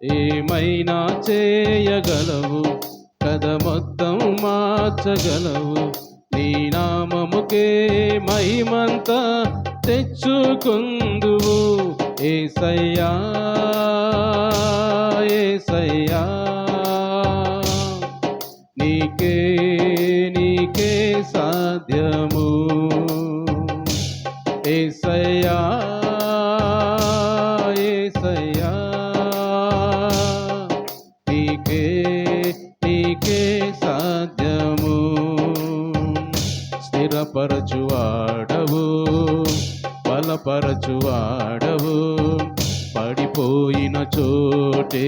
ఏమైనా చేయగలవు, కథ మొత్తం మార్చగలవు. నీ నామముకే మహిమంతా తెచ్చుకుందువు. యేసయ్యా యేసయ్యా, నీకే నీకే సాధ్యము. యేసయ్యా యేసయ్యా, నీకే నీకే సాధ్యము. స్థిరపరచువాడవు, బలపరచువాడవు, పడిపోయిన చోటే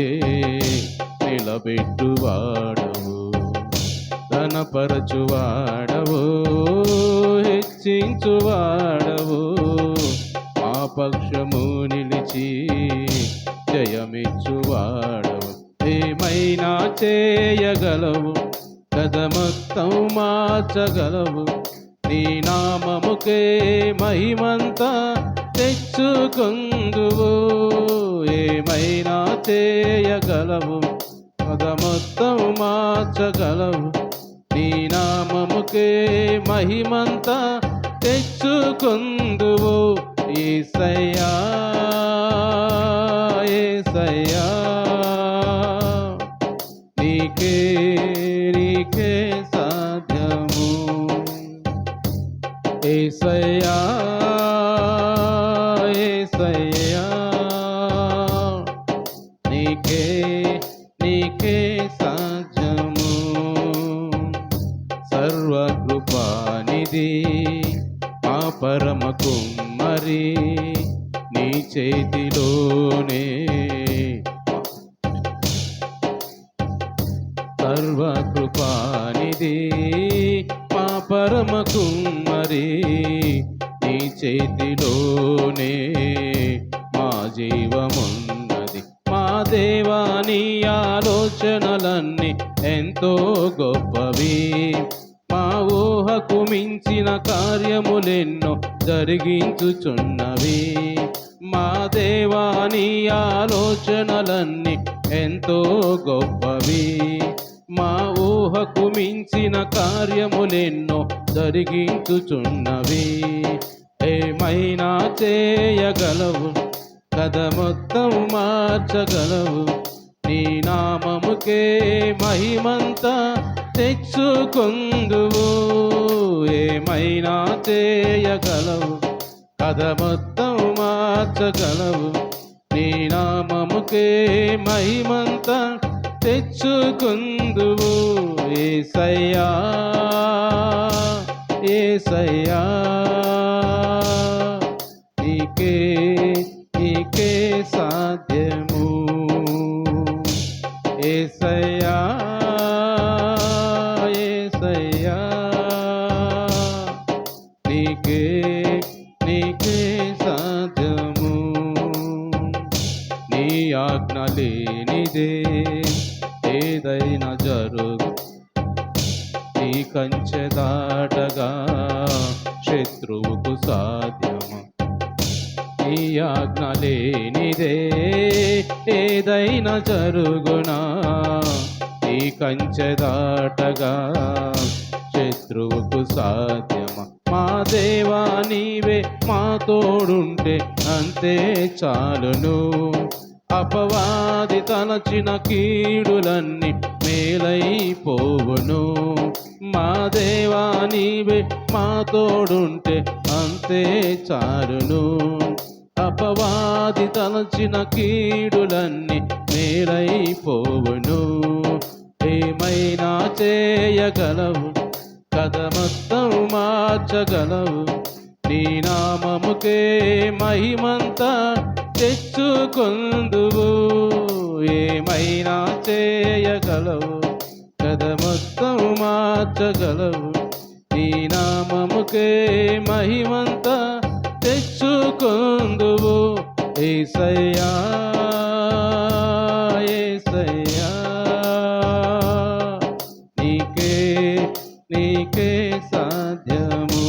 నిలబెట్టువాడవు. ఘనపరచువాడవు, హెచ్చించువాడవు, మా పక్షము నిలిచి జయమిచ్చువాడవు. ఏమైనా చేయగలవు, కథ మొత్తం మార్చగలవు. నీ నామముకే మహిమంతా తెచ్చుకుందువు. ఏమైనా చేయగలవు, కథ మొత్తం మార్చగలవు. నీ నామముకే మహిమంతా తెచ్చుకుందువు. యేసయ్యా యేసయ్యా, నీకే నీకే సాధ్యము. యేసయ్యా యేసయ్యా, నీకే నీకే సాధ్యము. సర్వకృపానిధి మా పరమ కుమ్మరి, నీ చేతిలోనే సర్వకృపానిధి మా పరమ కుమ్మరి, నీ చేతిలోనే మా జీవమున్నది. మా దేవా, నీ ఆలోచనలన్నీ ఎంతో గొప్పవి. మా ఊహకు మించిన కార్యములెన్నో జరిగించుచున్నవి. మా దేవా, నీ ఆలోచనలన్నీ ఎంతో గొప్పవి. మా ఊహకు మించిన కార్యములెన్నో జరిగించుచున్నవి. ఏమైనా చేయగలవు, కథ మొత్తం మార్చగలవు. నీ నామముకే మహిమంతా తెచ్చుకుందువు. ఏమైనా చేయగలవు, కథ మొత్తం మార్చగలవు. నీ నామముకే మహిమంతా తెచ్చుకుందువు. యేసయ్యా యేసయ్యా, నీకే నీకే సాధ్యము. యేసయ్యా యేసయ్యా, నీకే నీకే సాధ్యము. నీ ఆజ్ఞ లేనిదే ఏదైనా జరుగు. నీ కంచె దాటగా శత్రువుకు సాధ్యము. నీ ఆజ్ఞ లేనిదే ఏదైనా జరుగునా. నీ కంచె దాటగా శత్రువుకు సాధ్యమా. మా దేవా, నీవే మా తోడుంటే అంతే చాలును. అపవాది తలచిన కీడులన్నీ మేలైపోవును. మా దేవా, నీవే మా తోడుంటే అంతే చాలును. అపవాది తలచిన కీడులన్నీ మేలైపోవును. ఏమైనా చేయగలవు, కథ మొత్తం మార్చగలవు. నీ నామముకే మహిమంతా తెచ్చుకుందువు. ఏమైనా చేయగలవు, కథ మొత్తం మార్చగలవు. నీ నామముకే మహిమంతా తెచ్చుకుందువు. యేసయ్యా యేసయ్యా, నీకే నీకే సాధ్యము.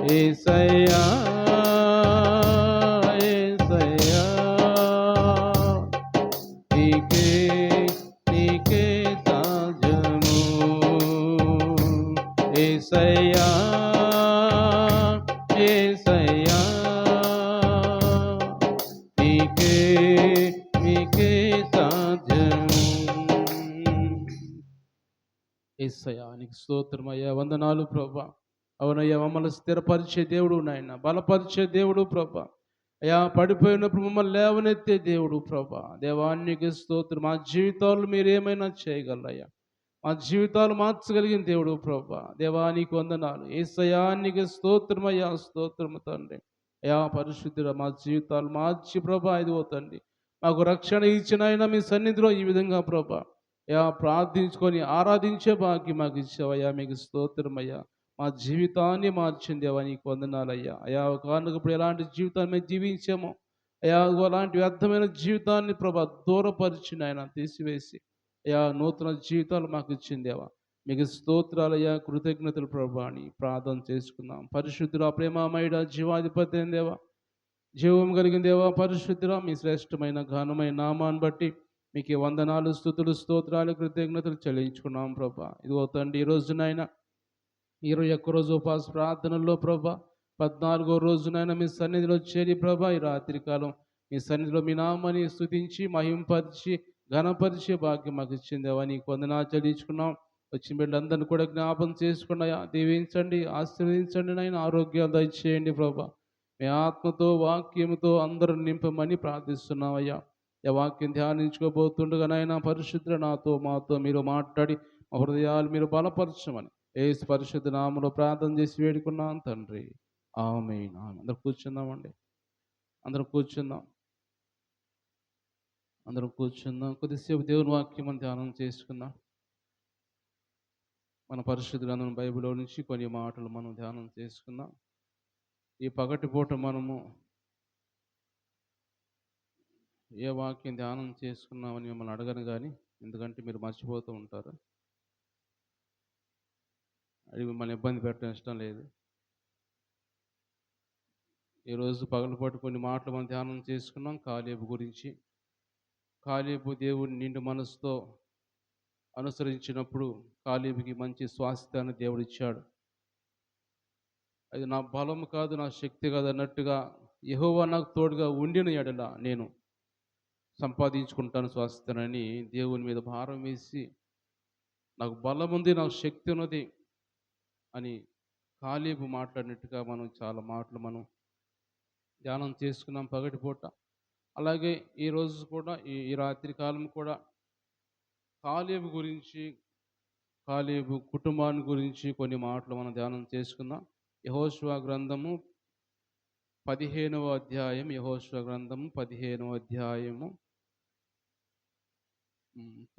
యేసయ్యా యేసయ్యా, యేసయ్యా నీకు స్తోత్రమయ్యా, వందనాలు ప్రభా. అవునయ్యా, మమ్మల్ని స్థిరపరిచే దేవుడు నాయన, బలపరిచే దేవుడు ప్రభా. అయ్యా, పడిపోయినప్పుడు మమ్మల్ని లేవనెత్తే దేవుడు ప్రభా. దేవానికి స్తోత్రం. మా జీవితాలు మీరు ఏమైనా చేయగలరయ్యా, మా జీవితాలు మార్చగలిగిన దేవుడు ప్రభా. దేవానికి వందనాలు. యేసయ్యా నీకు స్తోత్రమయ్యా, స్తోత్రము తండ్రి. అయ్యా పరిశుద్ధుడ, మా జీవితాలు మార్చి ప్రభా, ఇదిగో తండ్రి మాకు రక్షణ ఇచ్చిన ఆయన మీ సన్నిధిలో ఈ విధంగా ప్రభా అయ్యా ప్రార్థించుకొని ఆరాధించే భాగ్యం మాకు ఇచ్చావయ్యా, మీకు స్తోత్రమయ్యా. మా జీవితాన్ని మార్చింది దేవా, నీకు వందనాలయ్యా. అయ్యా కానుక ఇప్పుడు ఎలాంటి జీవితాన్ని మేము జీవించామో అయ్యా, అలాంటి వ్యర్థమైన జీవితాన్ని ప్రభా దూరపరిచిన ఆయన తీసివేసి అయ్యా నూతన జీవితాలు మాకు ఇచ్చిందేవా, మీకు స్తోత్రాలయ్యా, కృతజ్ఞతలు ప్రభా అని ప్రార్థన చేసుకుందాం. పరిశుద్ధుల ప్రేమమయుడ జీవాధిపతి అయిన దేవా, జీవం కలిగిన దేవా, పరిశుద్ధుల మీ శ్రేష్టమైన ఘనమైన నామాన్ని బట్టి మీకు వందనాలు, స్తుతులు, స్తోత్రాలు, కృతజ్ఞతలు చెల్లించుకున్నాం ప్రభా. ఇదిగో తండ్రి, ఈ రోజునైనా 21 రోజు ఉపవాస ప్రార్థనల్లో ప్రభా 14వ రోజునైనా మీ సన్నిధిలో చేరి ప్రభా ఈ రాత్రికాలం మీ సన్నిధిలో మీ నామాన్ని స్తుతించి మహింపరిచి ఘనపరిచే భాగ్యం మాకు ఇచ్చిందేవా, నీకు వందనాలు చెల్లించుకున్నాం. వచ్చిన బిడ్డలందరినీ కూడా జ్ఞాపం చేసుకున్నా, దీవించండి, ఆశీర్వదించండి, నాయన ఆరోగ్యాలు దయచేయండి ప్రభా. మీ ఆత్మతో వాక్యముతో అందరూ నింపమని ప్రార్థిస్తున్నామయ్యా. ఈ వాక్యం ధ్యానించుకోబోతుండగా నాయన పరిశుద్ధ నాతో మాతో మీరు మాట్లాడి మా హృదయాలు మీరు బలపరచమని యేసు పరిశుద్ధ నామములో ప్రార్థన చేసి వేడుకున్నాను తండ్రి, ఆమేన్. అందరూ కూర్చుందామండి, అందరం కూర్చుందాం, అందరం కూర్చుందాం. కొద్దిసేపు దేవుని వాక్యం మనం ధ్యానం చేసుకుందాం. మన పరిశుద్ధ గ్రంథం బైబిల్లో నుంచి కొన్ని మాటలు మనం ధ్యానం చేసుకుందాం. ఈ పగటి పూట మనము ఏ వాక్యం ధ్యానం చేసుకున్నామని మిమ్మల్ని అడగను కానీ, ఎందుకంటే మీరు మర్చిపోతూ ఉంటారు, అది మిమ్మల్ని ఇబ్బంది పెట్టడం ఇష్టం లేదు. ఈరోజు పగలపాటు కొన్ని మాటలు మనం ధ్యానం చేసుకున్నాం. కాలేబు గురించి. కాలేబు దేవుని నిండు మనసుతో అనుసరించినప్పుడు కాలేబుకి మంచి స్వాస్థ్యాన్ని దేవుడు ఇచ్చాడు. అది నా బలం కాదు, నా శక్తి కాదు అన్నట్టుగా యెహోవా నాకు తోడుగా ఉండిన ఎడల నేను సంపాదించుకుంటాను స్వాస్థ్యాన్ని దేవుని మీద భారం వేసి, నాకు బలం ఉంది, నాకు శక్తి ఉన్నది అని కాలేబు మాట్లాడినట్టుగా మనం చాలా మాటలు మనం ధ్యానం చేసుకున్నాం పగటిపూట. అలాగే ఈరోజు కూడా ఈ రాత్రి కాలం కూడా కాలేబు గురించి, కాలేబు కుటుంబాన్ని గురించి కొన్ని మాటలు మనం ధ్యానం చేసుకుందాం. యెహోషువ గ్రంథము 15వ అధ్యాయం, యెహోషువ గ్రంథము 15వ అధ్యాయము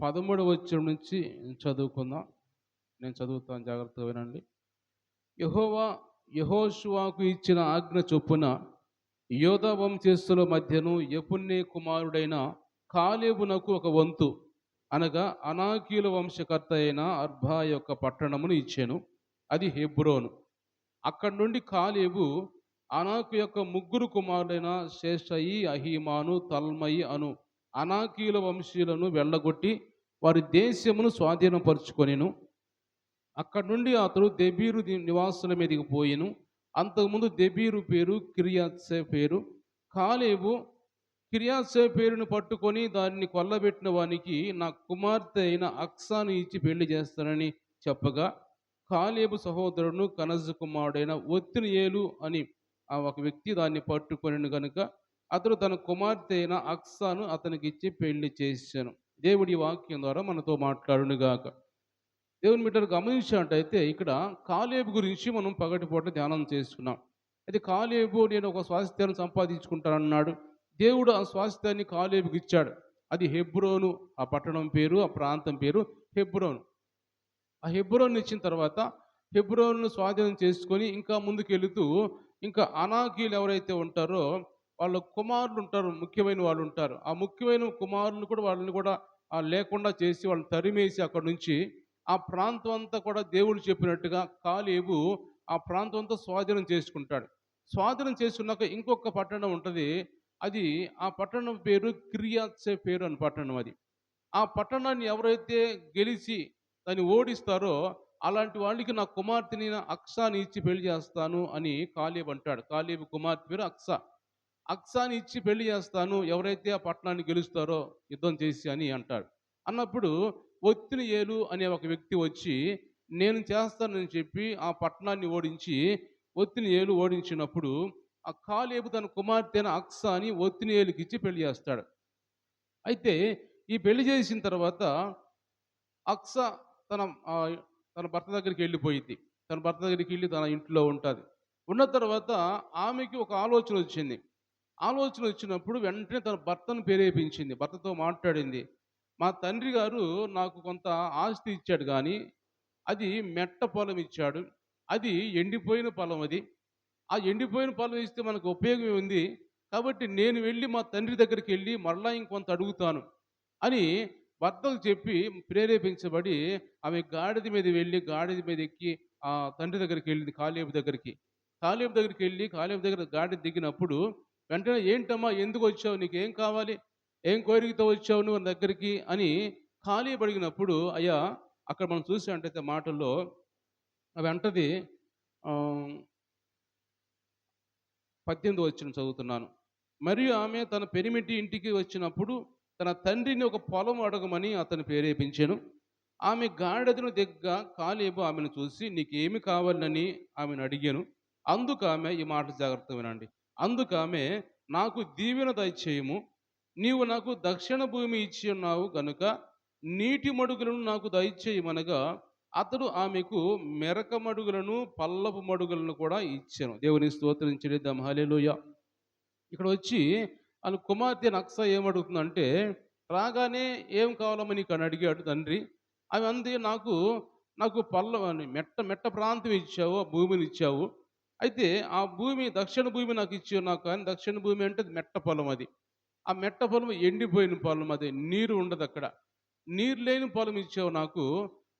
13వ వచనం నుంచి చదువుకుందాం. నేను చదువుతాను, జాగ్రత్తగా వినండి. యెహోవా యెహోషువకు ఇచ్చిన ఆజ్ఞ చొప్పున యోధా వంశస్థుల మధ్యను యెఫున్నె కుమారుడైన కాలేబునకు ఒక వంతు, అనగా అనాకీల వంశకర్త అయిన అర్బా యొక్క పట్టణమును ఇచ్చాను. అది హెబ్రోను. అక్కడి నుండి కాలేబు అనాకు యొక్క 3 కుమారుడైన శేషయి, అహీమాను, తల్మయి అను అనాకీల వంశీయులను వెళ్ళగొట్టి వారి దేశమును స్వాధీనపరుచుకొనెను. అక్కడి నుండి అతడు దెబీరు నివాసుల మీదకి పోయెను. అంతకుముందు దెబీరు పేరు కిర్యాత్సే పేరు. కాలేబు కిర్యాత్సే పేరును పట్టుకొని దాన్ని కొల్లబెట్టిన వానికి నా కుమార్తె అయిన అక్సాను ఇచ్చి పెళ్లి చేస్తానని చెప్పగా, కాలేబు సహోదరుడు కనజు కుమారుడైన ఒత్నియేలు అని ఒక వ్యక్తి దాన్ని పట్టుకొనిను గనుక అతడు తన కుమార్తె అయిన అక్సాను అతనికి ఇచ్చి పెళ్లి చేశాను. దేవుడి వాక్యం ద్వారా మనతో మాట్లాడునుగాక. దేవుని బిడ్డలు గమనించినట్టయితే ఇక్కడ కాలేబు గురించి మనం పగటిపూట ధ్యానం చేసుకున్నాం. అయితే కాలేబు నేను ఒక స్వాస్థ్యాన్ని సంపాదించుకుంటానన్నాడు. దేవుడు ఆ స్వాస్థ్యాన్ని కాలేబుకి ఇచ్చాడు. అది హెబ్రోను. ఆ పట్టణం పేరు, ఆ ప్రాంతం పేరు హెబ్రోను. ఆ హెబ్రోను ఇచ్చిన తర్వాత హెబ్రోను స్వాధీనం చేసుకొని ఇంకా ముందుకు వెళుతూ ఇంకా అనాకీలు ఎవరైతే ఉంటారో వాళ్ళ కుమారులు ఉంటారు, ముఖ్యమైన వాళ్ళు ఉంటారు. ఆ ముఖ్యమైన కుమారులను కూడా వాళ్ళని కూడా లేకుండా చేసి వాళ్ళని తరిమేసి అక్కడ నుంచి ఆ ప్రాంతం అంతా కూడా దేవుడు చెప్పినట్టుగా కాలేబు ఆ ప్రాంతం అంతా స్వాధీనం చేసుకుంటాడు. స్వాధీనం చేసుకున్నాక ఇంకొక పట్టణం ఉంటుంది. అది ఆ పట్టణం పేరు కిర్యాత్సే పేరు అని పట్టణం అది. ఆ పట్టణాన్ని ఎవరైతే గెలిచి దాన్ని ఓడిస్తారో అలాంటి వాళ్ళకి నా కుమార్తెని అక్సాని ఇచ్చి పెళ్లి చేస్తాను అని కాలేబు అంటాడు. కాలేబు కుమార్తె పేరు అక్సా. అక్సాని ఇచ్చి పెళ్లి చేస్తాను ఎవరైతే ఆ పట్టణాన్ని గెలుస్తారో యుద్ధం చేసి అని అంటాడు. అన్నప్పుడు ఒత్నియేలు అనే ఒక వ్యక్తి వచ్చి నేను చేస్తానని చెప్పి ఆ పట్టణాన్ని ఓడించి ఒత్నియేలు ఓడించినప్పుడు ఆ కాలేబు తన కుమార్తె అయిన అక్సాని ఒత్నియేలుకిచ్చి పెళ్లి చేస్తాడు. అయితే ఈ పెళ్లి చేసిన తర్వాత అక్స తన ఆహ్, తన భర్త దగ్గరికి వెళ్ళిపోయిద్ది. తన భర్త దగ్గరికి వెళ్లి తన ఇంట్లో ఉంటది. ఉన్న తర్వాత ఆమెకి ఒక ఆలోచన వచ్చింది. ఆలోచన వచ్చినప్పుడు వెంటనే తన భర్తను ప్రేరేపించింది. భర్తతో మాట్లాడింది. మా తండ్రి గారు నాకు కొంత ఆస్తి ఇచ్చాడు గానీ, అది మెట్ట పొలం ఇచ్చాడు. అది ఎండిపోయిన పొలం అది. ఆ ఎండిపోయిన పొలం ఇస్తే మనకు ఉపయోగం ఉంది. కాబట్టి నేను వెళ్లి మా తండ్రి దగ్గరికెళ్ళి మరలా ఇంకొంత అడుగుతాను అని భర్తకు చెప్పి ప్రేరేపించబడి ఆమె గాడిద మీద వెళ్లి గాడిద మీద ఎక్కి తండ్రి దగ్గరికెళ్ళింది కాలేబు దగ్గరికి. కాలేబు దగ్గరికెళ్ళి కాలేబు దగ్గర గాడిద దిగినప్పుడు వెంటనే "ఏంటమ్మా ఎందుకొచ్చావు? నీకేం కావాలి? ఏం కోరికతో వచ్చావు నువ్వు నా దగ్గరికి?" అని కాలేబు అడిగినప్పుడు అయ్యా అక్కడ మనం చూసినట్టయితే మాటల్లో ఆమె అంటది ఆహ్ 18వ వచనం చదువుతున్నాను. మరియు ఆమె తన పెనిమిటి ఇంటికి వచ్చినప్పుడు తన తండ్రిని ఒక పొలం అడగమని అతను ప్రేరేపించెను. ఆమె గాడిదను దిగ్గ కాలేబు ఆమెను చూసి నీకేమి కావాలని ఆమెను అడిగాను. అందుకామె ఈ మాట జాగ్రత్తగా వినండి. అందుకామె నాకు దీవెన దయచేయము. నీవు నాకు దక్షిణ భూమి ఇచ్చి ఉన్నావు గనుక నీటి మడుగులను నాకు దయచేయమనగా అతడు ఆమెకు మెరక మడుగులను పల్లపు మడుగులను కూడా ఇచ్చాను. దేవుని స్తోత్రం చెల్లిద్దాం. హల్లెలూయా. ఇక్కడ వచ్చి ఆళ్ళ కుమార్తె నక్స ఏమడుగుతుందంటే, రాగానే "ఏం కావాలమ్మా నీకు" అని అడిగాడు తండ్రి. ఆమె అంది నాకు మెట్ట మెట్ట ప్రాంతం ఇచ్చావు, ఆ భూమిని ఇచ్చావు. అయితే ఆ భూమి దక్షిణ భూమి నాకు ఇచ్చి ఉన్నావు కానీ దక్షిణ భూమి అంటే అది మెట్ట పొలం అది. ఆ మెట్ట పొలం ఎండిపోయిన పొలం అది. నీరు ఉండదక్కడ. నీరు లేని పొలం ఇచ్చావు నాకు.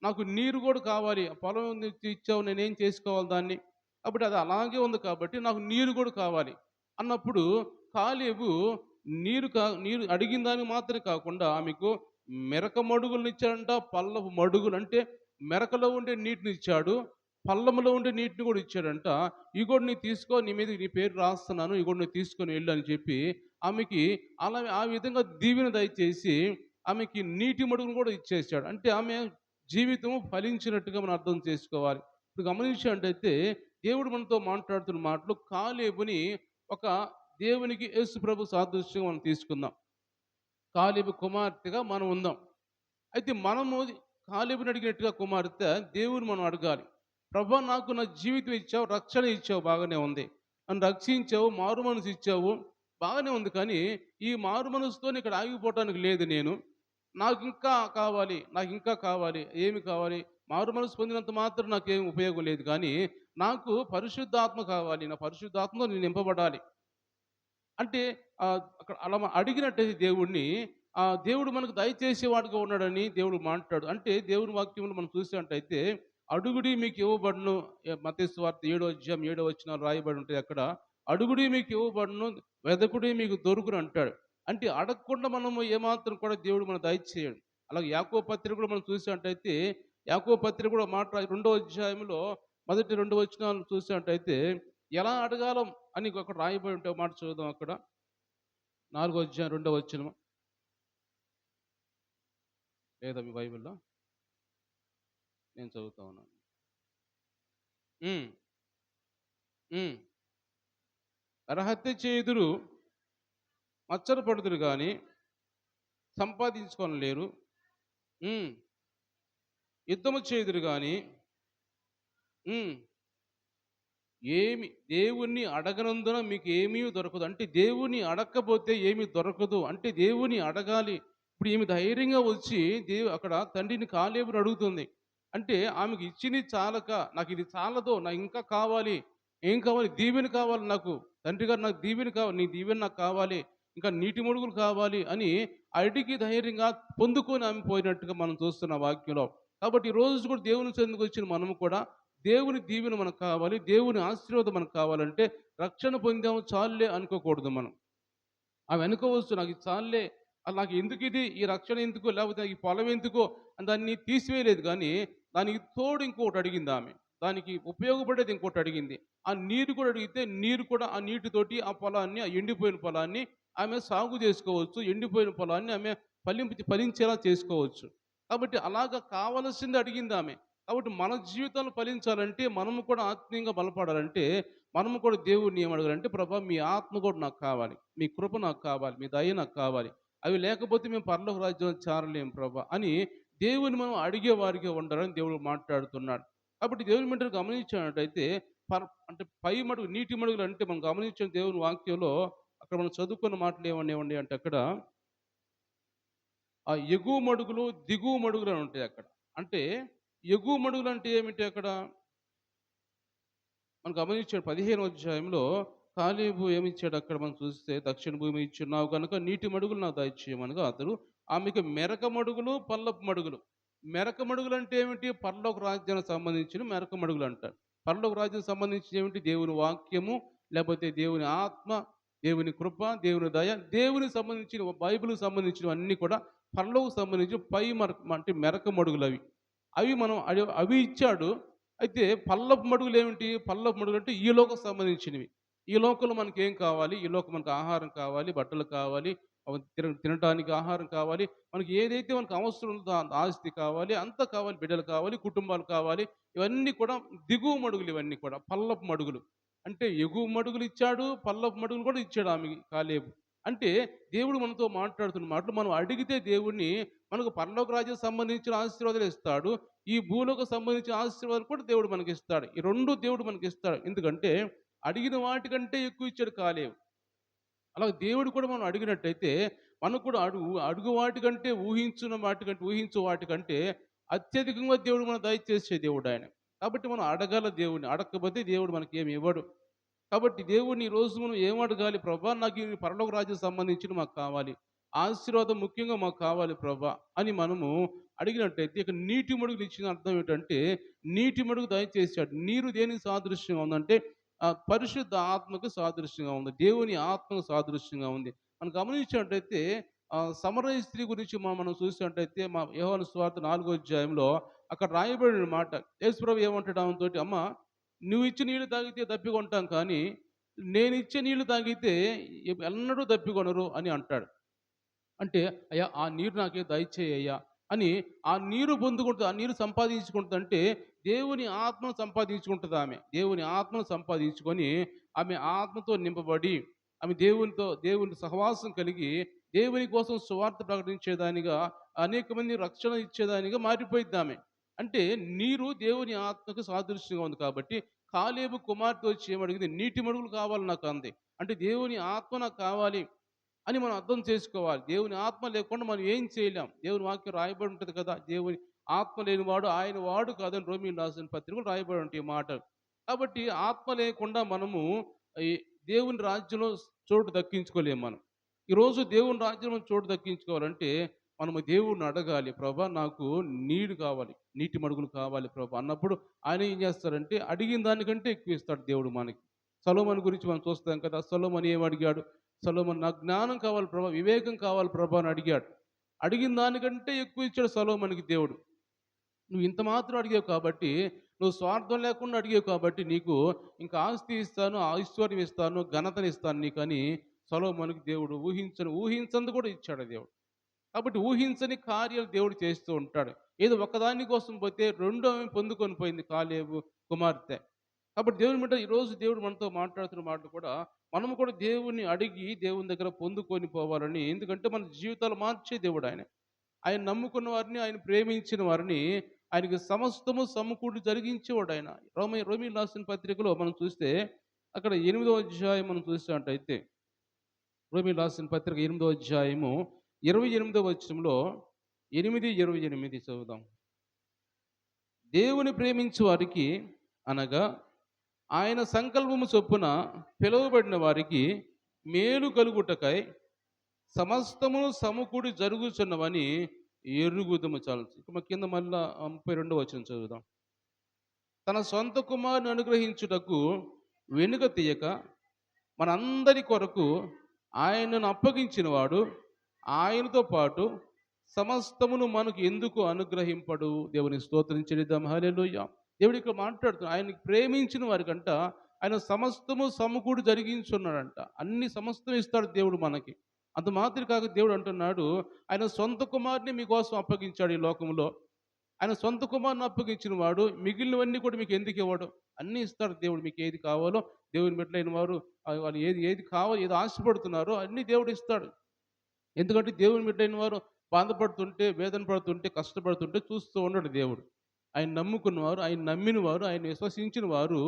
నాకు నీరు గూడా కావాలి. ఆ పొలం ఇచ్చావు నేనేం చేసుకోవాలి దాన్ని? కాబట్టి అది అలాగే ఉంది కాబట్టి నాకు నీరు గూడా కావాలి. అన్నప్పుడు కాలేబు నీరు అడిగిన దానికి మాత్రమే కాకుండా ఆమెకు మెరక మడుగులనిచ్చాడంట. పల్లపు మడుగులు అంటే మెరకలో ఉండే నీటినిచ్చాడు. పల్లములో ఉండే నీటిని గూడా ఇచ్చాడంట. "ఇవి గూడా నీవు తీసుకో. నీ మీద నీ పేరు రాస్తున్నాను. ఇవి గూడా నువ్వు తీసుకొని వెళ్ళు" అని చెప్పి ఆమెకి అలా ఆ విధంగా దీవెన దయచేసి ఆమెకి నీటి మడుగును కూడా ఇచ్చేసాడు. అంటే ఆమె జీవితం ఫలించినట్టుగా మనం అర్థం చేసుకోవాలి. ఇప్పుడు గమనించినట్టయితే దేవుడు మనతో మాట్లాడుతున్న మాటలు కాలేబుని ఒక దేవునికి యేసు ప్రభు సాదృశ్యంగా మనం తీసుకుందాం. కాలేబు కుమార్తెగా మనం ఉందాం. అయితే మనము కాలేబుని అడిగినట్టుగా కుమార్తె దేవుని మనం అడగాలి. ప్రభా నాకు నా జీవితం ఇచ్చావు, రక్షణ ఇచ్చావు బాగానే ఉంది. నన్ను రక్షించావు, మారు మనసు ఇచ్చావు బాగానే ఉంది. కానీ ఈ మారు మనసుతోని ఇక్కడ ఆగిపోవటానికి లేదు నేను. నాకింకా కావాలి, నాకింకా కావాలి. ఏమి కావాలి? మారు మనసు పొందినంత మాత్రం నాకేం ఉపయోగం లేదు కానీ నాకు పరిశుద్ధాత్మ కావాలి. నా పరిశుద్ధాత్మతో నేను నింపబడాలి. అంటే అక్కడ అలా అడిగినట్టయితే దేవుడిని దేవుడు మనకు దయచేసేవాడుగా ఉన్నాడని దేవుడు మాట్లాడు. అంటే దేవుని వాక్యంలో మనం చూసినట్టయితే అడుగుడి మీకు ఇవ్వబడును. మత్తయి సువార్త 7వ అధ్యాయం 7వ వచనాలు రాయబడి ఉంటాయి అక్కడ. అడుగుడి మీకు ఇవ్వబడును, వెదకుడి మీకు దొరుకును అంటాడు. అంటే అడగకుండా మనము ఏమాత్రం కూడా దేవుడు మనకు దయచేయడు. అలాగే యాకోబు పత్రిక కూడా మనం చూసినట్టయితే యాకోబు పత్రిక కూడా మాట 2వ అధ్యాయంలో మొదటి 2 వచనాలు చూసినట్టయితే ఎలా అడగాలో అని అక్కడ రాయబడి ఉంటే ఒక మాట చూద్దాం అక్కడ. 4వ అధ్యాయం 2వ వచనం. లేదా మీ బైబిల్‌లో? నేను చదువుతా ఉన్నాను. హ్మ్. హ్మ్. నరహత్య చేయుదురు, మచ్చరపడుదురు గాని సంపాదించుకొనలేరు. హ్మ్. యుద్ధము చేయుదురు గాని హ్మ్. దేవుణ్ణి అడగనందున మీకు ఏమీ దొరకదు. అంటే దేవుని అడక్కపోతే ఏమి దొరకదు. అంటే దేవుని అడగాలి. ఇప్పుడు ఈమె ధైర్యంగా వచ్చి అక్కడ తండ్రిని కాలేబుని అడుగుతుంది. అంటే ఆమెకి ఇచ్చింది చాలక నాకిది చాలదు. నాకు ఇంకా కావాలి. ఏం కావాలి? దీవెన కావాలి నాకు. తండ్రి గారు నాకు దీవెన కావాలి. నీ దీవెన నాకు కావాలి. ఇంకా నీటి మడుగులు కావాలి అని అడిగి ధైర్యంగా పొందుకొని ఆమె పోయినట్టుగా మనం చూస్తున్నాం వాక్యంలో. కాబట్టి ఈ రోజు కూడా దేవుని సన్నిధికొచ్చిన మనము కూడా దేవుని దీవెన మనకు కావాలి. దేవుని ఆశీర్వాదం మనకు కావాలంటే రక్షణ పొందాము చాలులే అనుకోకూడదు మనం. ఆమె అనుకోవచ్చు నాకు ఇది చాలులే. నాకు ఎందుకిది? ఈ రక్షణ ఎందుకు? లేకపోతే ఈ పొలం ఎందుకో? అని దాన్ని తీసివేయలేదు గానీ, దానికి తోడు ఇంకొకటి అడిగింది ఆమె. దానికి ఉపయోగపడేది ఇంకోటి అడిగింది. ఆ నీరు కూడా అడిగితే నీరు కూడా ఆ నీటితోటి ఆ పొలాన్ని, ఆ ఎండిపోయిన పొలాన్ని ఆమె సాగు చేసుకోవచ్చు. ఎండిపోయిన పొలాన్ని ఆమె ఫలించేలా చేసుకోవచ్చు. కాబట్టి అలాగా కావలసింది అడిగిందామె. కాబట్టి మన జీవితాలు ఫలించాలంటే మనము కూడా ఆత్మీయంగా బలపడాలంటే మనము కూడా దేవుడిని ఏమడగాలంటే ప్రభా మీ ఆత్మ కూడా నాకు కావాలి, మీ కృప నాకు కావాలి, మీ దయ నాకు కావాలి. అవి లేకపోతే మేము పరలోక రాజ్యం చేరలేము ప్రభా అని దేవుని మనం అడిగే వారిగా ఉండాలని దేవుడు మాట్లాడుతున్నాడు. కాబట్టి దేవుని బిడ్డలు గమనించినట్టయితే అంటే పై మడుగు నీటి మడుగులు అంటే మనం గమనించిన దేవుని వాక్యంలో అక్కడ మనం చదువుకున్న మాటలు ఏమన్నా అంటే అక్కడ ఆ ఎగువ మడుగులు, దిగువ మడుగులు అని ఉంటాయి అక్కడ. అంటే ఎగువ మడుగులు అంటే ఏమిటి అక్కడ? మనం గమనించాడు 15వ అధ్యాయంలో కాలేబు ఏమిచ్చాడు అక్కడ మనం చూస్తే, దక్షిణ భూమి ఇచ్చున్నావు కనుక నీటి మడుగులు నాకు దయచేయమనగా అతడు ఆమెకు మెరక మడుగులు, పల్లపు మడుగులు. మెరక మడుగులు అంటే ఏమిటి? పరలోక రాజ్యానికి సంబంధించిన మెరక మడుగులు అంటారు. పరలోక రాజ్యం సంబంధించి ఏమిటి? దేవుని వాక్యము, లేకపోతే దేవుని ఆత్మ, దేవుని కృప, దేవుని దయ, దేవునికి సంబంధించిన బైబిల్కి సంబంధించినవన్నీ కూడా పరలోకి సంబంధించి పై అంటే మెరక మడుగులు అవి. అవి మనం అవి ఇచ్చాడు. అయితే పల్లపు మడుగులు ఏమిటి? పల్లపు మడుగులు అంటే ఈ లోకం సంబంధించినవి. ఈ లోకంలో మనకేం కావాలి? ఈ లోకం మనకు ఆహారం కావాలి, బట్టలు కావాలి, తినటానికి ఆహారం కావాలి. మనకి ఏదైతే మనకు అవసరం ఉందో ఆస్తి కావాలి, అంతా కావాలి, బిడ్డలు కావాలి, కుటుంబాలు కావాలి. ఇవన్నీ కూడా దిగువ మడుగులు, ఇవన్నీ కూడా పల్లపు మడుగులు. అంటే ఎగువ మడుగులు ఇచ్చాడు, పల్లపు మడుగులు కూడా ఇచ్చాడు ఆమెకి కాలేబు. అంటే దేవుడు మనతో మాట్లాడుతున్న మాటలు మనం అడిగితే దేవుడిని మనకు పరలోక రాజ్యం సంబంధించిన ఆశీర్వాదాలు ఇస్తాడు. ఈ భూలోకి సంబంధించిన ఆశీర్వాదాలు కూడా దేవుడు మనకి ఇస్తాడు. ఈ రెండు దేవుడు మనకి ఇస్తాడు. ఎందుకంటే అడిగిన వాటికంటే ఎక్కువ ఇచ్చాడు కాలేబు. అలాగే దేవుడు కూడా మనం అడిగినట్టయితే మనకు కూడా అడుగు వాటికంటే ఊహించు వాటికంటే అత్యధికంగా దేవుడు మనం దయచేసే దేవుడు ఆయన. కాబట్టి మనం అడగాల దేవుడిని. అడగకపోతే దేవుడు మనకి ఏమి ఇవ్వడు. కాబట్టి దేవుడిని ఈరోజు మనం ఏం అడగాలి? ప్రభా నాకు ఈ పరలోక రాజ్యం సంబంధించిన మాకు కావాలి, ఆశీర్వాదం ముఖ్యంగా మాకు కావాలి ప్రభా అని మనము అడిగినట్టయితే ఇక్కడ నీటి మడుగులు ఇచ్చిన అర్థం ఏంటంటే నీటి మడుగు దయచేసాడు. నీరు దేనికి సాదృశ్యంగా ఉందంటే పరిశుద్ధ ఆత్మకు సాదృశ్యంగా ఉంది, దేవుని ఆత్మకు సాదృశ్యంగా ఉంది. మనం గమనించినట్టయితే సమరయ స్త్రీ గురించి మనం చూసినట్టయితే మా యోహాను సువార్త 4వ అధ్యాయంలో అక్కడ రాయబడిన మాట, యేసుప్రభు ఏమంటాడు ఆమెతోటి, అమ్మ నువ్వు ఇచ్చే నీళ్లు తాగితే దప్పికొంటాం కానీ నేను ఇచ్చే నీళ్లు తాగితే ఎన్నడూ దప్పికొనరు అని అంటాడు. అంటే అయ్యా ఆ నీరు నాకే దయచేయ్యా అని ఆ నీరు పొందుకుంటుంది, ఆ నీరు సంపాదించుకుంటుంది. అంటే దేవుని ఆత్మను సంపాదించుకుంటుంది ఆమె. దేవుని ఆత్మను సంపాదించుకొని ఆమె ఆత్మతో నింపబడి ఆమె దేవుని సహవాసం కలిగి దేవుని కోసం సువార్త ప్రకటించేదానిగా, అనేక మంది రక్షణ ఇచ్చేదానిగా మారిపోయింది ఆమె. అంటే నీరు దేవుని ఆత్మకు సాదృశ్యంగా ఉంది. కాబట్టి కాలేబు కుమార్తె వచ్చి ఏమడిగింది? నీటి మడుగులు కావాలి నాకు అంది. అంటే దేవుని ఆత్మ నాకు కావాలి అని మనం అర్థం చేసుకోవాలి. దేవుని ఆత్మ లేకుండా మనం ఏం చేయలేం. దేవుని వాక్యం రాయబడి ఉంటుంది కదా, దేవుని ఆత్మ లేనివాడు ఆయన వాడు కాదని రోమీయులకు రాసిన పత్రికలు రాయబడి ఉంటాయి ఈ మాటలు. కాబట్టి ఆత్మ లేకుండా మనము ఈ దేవుని రాజ్యంలో చోటు దక్కించుకోలేము మనం. ఈరోజు దేవుని రాజ్యంలో చోటు దక్కించుకోవాలంటే మనము దేవుడిని అడగాలి. ప్రభా నాకు నీరు కావాలి, నీటి మడుగులు కావాలి ప్రభా అన్నప్పుడు ఆయన ఏం చేస్తారంటే అడిగిన దానికంటే ఎక్కువ ఇస్తాడు దేవుడు మనకి. సొలొమోను గురించి మనం చూస్తాం కదా, సొలొమోను ఏం అడిగాడు? సొలొమోను నాకు జ్ఞానం కావాలి ప్రభా, వివేకం కావాలి ప్రభా అని అడిగాడు. అడిగిన దానికంటే ఎక్కువ ఇచ్చాడు సొలొమోనుకి దేవుడు. నువ్వు ఇంత మాత్రం అడిగావు కాబట్టి, నువ్వు స్వార్థం లేకుండా అడిగావు కాబట్టి నీకు ఇంకా ఆస్తి ఇస్తాను, ఐశ్వర్యం ఇస్తాను, ఘనతని ఇస్తాను నీకని సొలొమోనుకి దేవుడు ఊహించంది కూడా ఇచ్చాడు దేవుడు. కాబట్టి ఊహించని కార్యాలు దేవుడు చేస్తూ ఉంటాడు. ఏదో ఒకదాని కోసం పోతే రెండో ఆమె పొందుకొని పోయింది కాలేబు కుమార్తె. కాబట్టి దేవుని బిడ్డ ఈరోజు దేవుడు మనతో మాట్లాడుతున్న మాటలు కూడా మనము కూడా దేవుణ్ణి అడిగి దేవుని దగ్గర పొందుకొని పోవాలని. ఎందుకంటే మన జీవితాలు మార్చే దేవుడు ఆయన. ఆయన నమ్ముకున్న వారిని, ఆయన ప్రేమించిన వారిని ఆయనకి సమస్తము సమకూడి జరిగించేవాడు ఆయన. రోమీయులకు రాసిన పత్రికలో మనం చూస్తే అక్కడ 8వ అధ్యాయం మనం చూసినట్టయితే, రోమీయులకు రాసిన పత్రిక 8వ అధ్యాయము 28వ వచనంలో 8:28 చదువుదాం. దేవుని ప్రేమించు వారికి అనగా ఆయన సంకల్పము చొప్పున పిలువబడిన వారికి మేలు కలుగుటకై సమస్తమును సమకూడి జరుగుచున్నవని ఎరుగుదము. చాలు కింద మళ్ళా 32వ వచనం చదువుదాం. తన సొంత కుమారుని అనుగ్రహించుటకు వెనుక తీయక మనందరి కొరకు ఆయనను అప్పగించిన వాడు ఆయనతో పాటు సమస్తమును మనకు ఎందుకు అనుగ్రహింపడు? దేవుని స్తోత్రం చెల్లిద్దాం. హల్లెలూయా. దేవుడు ఇక్కడ మాట్లాడుతున్నాడు. ఆయనకి ప్రేమించిన వారికంట ఆయన సమస్తము సమకూడి జరిగించున్నాడంట. అన్ని సమస్తం ఇస్తాడు దేవుడు మనకి. అంత మాత్రం కాక దేవుడు అంటున్నాడు ఆయన సొంత కుమారుని మీకోసం అప్పగించాడు ఈ లోకంలో. ఆయన సొంత కుమారుని అప్పగించిన వాడు మిగిలినవన్నీ కూడా మీకు ఎందుకు ఇవ్వడు? అన్నీ ఇస్తాడు దేవుడు. మీకు ఏది కావాలో దేవుని బిడ్డలైన వారు వాళ్ళు ఏది ఏది కావాలో, ఏది ఆశపడుతున్నారో అన్నీ దేవుడు ఇస్తాడు. ఎందుకంటే దేవుని బిడ్డైన వారు బాధపడుతుంటే, వేదన పడుతుంటే, కష్టపడుతుంటే చూస్తూ ఉండడు దేవుడు. ఆయన నమ్ముకున్నవారు, ఆయన నమ్మిన వారు, ఆయన విశ్వసించిన వారు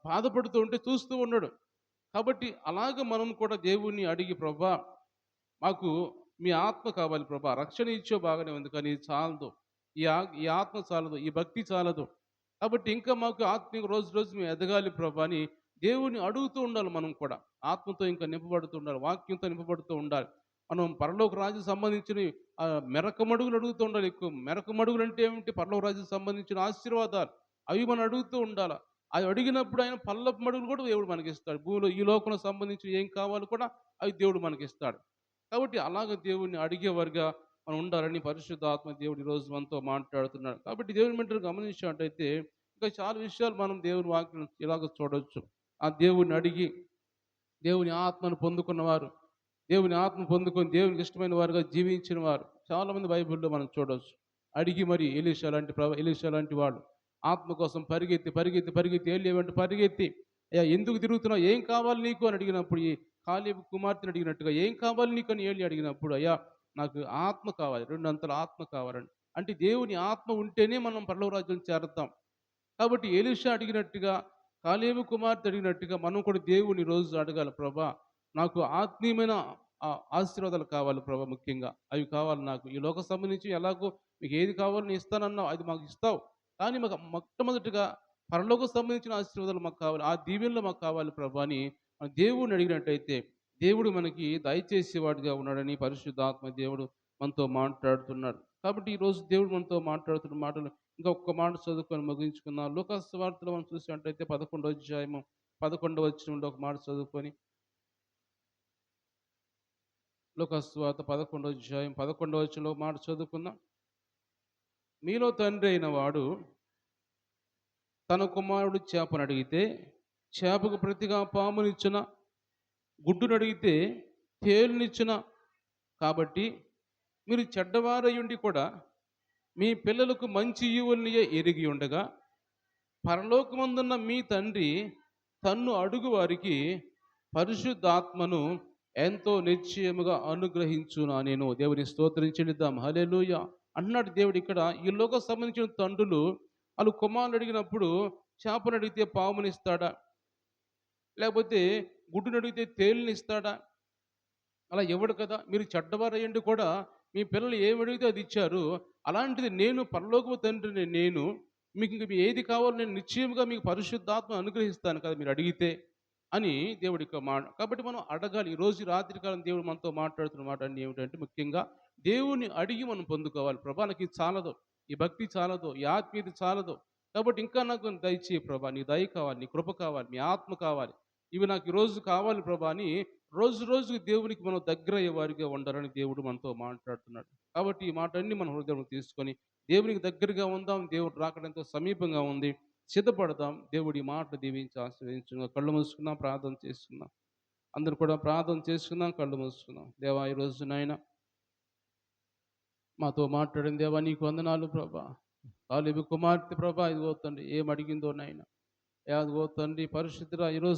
బాధపడుతూ ఉంటే చూస్తూ ఉండడు. కాబట్టి అలాగ మనం కూడా దేవుణ్ణి అడిగి, ప్రభా మాకు మీ ఆత్మ కావాలి ప్రభా. రక్షణ ఇచ్చావు బాగానే ఉంది. కానీ ఇది చాలదు. ఈ ఆత్మ చాలదు. ఈ భక్తి చాలదు. కాబట్టి ఇంకా మాకు ఆత్మీయంగా రోజు రోజు మేము ఎదగాలి ప్రభా అని దేవుడిని అడుగుతూ ఉండాలి మనం కూడా. ఆత్మతో ఇంకా నింపబడుతూ ఉండాలి. వాక్యంతో నింపబడుతూ ఉండాలి. మనం పరలోక రాజ్యం సంబంధించిన మెరకమడుగులు అడుగుతూ ఉండాలి ఎక్కువ. మెరకమడుగులు అంటే ఏమిటి? పరలోక రాజ్యం సంబంధించిన ఆశీర్వాదాలు. అవి మనం అడుగుతూ ఉండాల. అవి అడిగినప్పుడు ఆయన పల్లపు మడుగులు కూడా దేవుడు మనకిస్తాడు. భూమిలో ఈ లోకంలో సంబంధించి ఏం కావాలో కూడా అవి దేవుడు మనకిస్తాడు. కాబట్టి అలాగ దేవుడిని అడిగేవారుగా మనం ఉండాలని పరిశుద్ధాత్మ దేవుడు ఈరోజు మనతో మాట్లాడుతున్నాడు. కాబట్టి దేవుని బిడ్డలు గమనించినట్టయితే ఇంకా చాలా విషయాలు మనం దేవుని వాక్యం ఇలాగ చూడొచ్చు. ఆ దేవుడిని అడిగి దేవుని ఆత్మను పొందుకున్నవారు, దేవుని ఆత్మ పొందుకొని దేవునికి ఇష్టమైన వారుగా జీవించిన వారు చాలామంది బైబిల్లో మనం చూడవచ్చు. అడిగి మరి ఎలీషా లాంటి వాళ్ళు ఆత్మ కోసం పరిగెత్తి పరిగెత్తి పరిగెత్తి ఏలి వెంట పరిగెత్తి, అయ్యా ఎందుకు తిరుగుతున్నావు, ఏం కావాలి నీకు అని అడిగినప్పుడు, ఈ కాలేబు కుమార్తెను అడిగినట్టుగా ఏం కావాలి నీకు అని ఏలి అడిగినప్పుడు, అయ్యా నాకు ఆత్మ కావాలి, 2 అంతల ఆత్మ కావాలండి. అంటే దేవుని ఆత్మ ఉంటేనే మనం పరలోక రాజ్యం చేరతాం. కాబట్టి ఎలీషా అడిగినట్టుగా, కాలేబు కుమార్తె అడిగినట్టుగా మనం కూడా దేవుని రోజు అడగాలి. ప్రభా నాకు ఆత్మీయమైన ఆశీర్వాదాలు కావాలి ప్రభా, ముఖ్యంగా అవి కావాలి నాకు. ఈ లోక సంబంధించి ఎలాగో మీకు ఏది కావాలో నేను ఇస్తానన్నావు, అది మాకు ఇస్తావు. కానీ మాకు మొట్టమొదటిగా పరలోక సంబంధించిన ఆశీర్వాదాలు మాకు కావాలి. ఆ దీవెనలు మాకు కావాలి ప్రభా అని మన దేవుడిని అడిగినట్టయితే దేవుడు మనకి దయచేసేవాడిగా ఉన్నాడని పరిశుద్ధాత్మ దేవుడు మనతో మాట్లాడుతున్నాడు. కాబట్టి ఈరోజు దేవుడు మనతో మాట్లాడుతున్న మాటలు ఇంకా ఒక్క మాట చదువుకొని ముగించుకుందాం. లూకాసు వార్తలో మనం చూసినట్టయితే 11వ అధ్యాయము 11వ వచనంలో ఒక మాట చదువుకొని, లూకాసు వార్త 11వ అధ్యాయం 11వ వచనంలో ఒక మాట చదువుకుందాం. మీలో తండ్రి అయిన వాడు తన కుమారుడు చేపను అడిగితే చేపకు ప్రతిగా పామునిచ్చున, గుడ్డును అడిగితే తేలునిచ్చున. కాబట్టి మీరు చెడ్డవారయుండి కూడా మీ పిల్లలకు మంచి ఈవుల్నియే ఎరిగి ఉండగా, పరలోకమందున్న మీ తండ్రి తన్ను అడుగు వారికి పరిశుద్ధాత్మను ఎంతో నిశ్చయముగా అనుగ్రహించునా నేను. దేవుని స్తోత్రం చెల్లిద్దాం. హల్లెలూయా అంటున్నాడు దేవుడు ఇక్కడ. ఈ లోక సంబంధించిన తండ్రులు వాళ్ళు కుమారుని అడిగినప్పుడు చేపను అడిగితే పామునిస్తాడా, లేకపోతే గుడ్డును అడిగితే తేలునిస్తాడా? అలా ఇవ్వడు కదా. మీరు చెడ్డవారయ్యండి కూడా మీ పిల్లలు ఏమి అడిగితే అది ఇచ్చారు. అలాంటిది నేను పరలోకపు తండ్రిని, నేను మీకు ఇంక ఏది కావాలో నేను నిశ్చయముగా మీకు పరిశుద్ధాత్మ అనుగ్రహిస్తాను కదా మీరు అడిగితే అని దేవుడి యొక్క మాట. కాబట్టి మనం అడగాలి. ఈరోజు రాత్రికాలం దేవుడు మనతో మాట్లాడుతున్న మాట అన్నీ ఏమిటంటే, ముఖ్యంగా దేవుని అడిగి మనం పొందుకోవాలి. ప్రభా నాకు ఇది చాలదు, ఈ భక్తి చాలదు, ఈ ఆత్మీయత చాలదు, కాబట్టి ఇంకా నాకు దయచేయి ప్రభా, నీ దయ కావాలి, నీ కృప కావాలి, నీ ఆత్మ కావాలి, ఇవి నాకు ఈరోజు కావాలి ప్రభా అని రోజు రోజుకి దేవునికి మనం దగ్గర అయ్యే వారిగా ఉండాలని దేవుడు మనతో మాట్లాడుతున్నాడు. కాబట్టి ఈ మాట అన్ని మన హృదయం తీసుకొని దేవునికి దగ్గరగా ఉందాం. దేవుడు రాకడంతో సమీపంగా ఉంది. సిద్ధపడదాం. దేవుడి మాట దీవించి ఆశ్రయించుగా. కళ్ళు మూసుకుందాం, ప్రార్థన చేసుకుందాం. అందరూ కూడా ప్రార్థన చేసుకుందాం, కళ్ళు మూసుకుందాం. దేవా ఈరోజు నాయన మాతో మాట్లాడిన దేవా నీకు వందనాలు ప్రభా. కాలేబు కుమార్తె ప్రభా ఇదిగో తండ్రి ఏం అడిగిందో నాయన, అదిగో తండ్రి పరిశుద్ధుడా ఈరోజు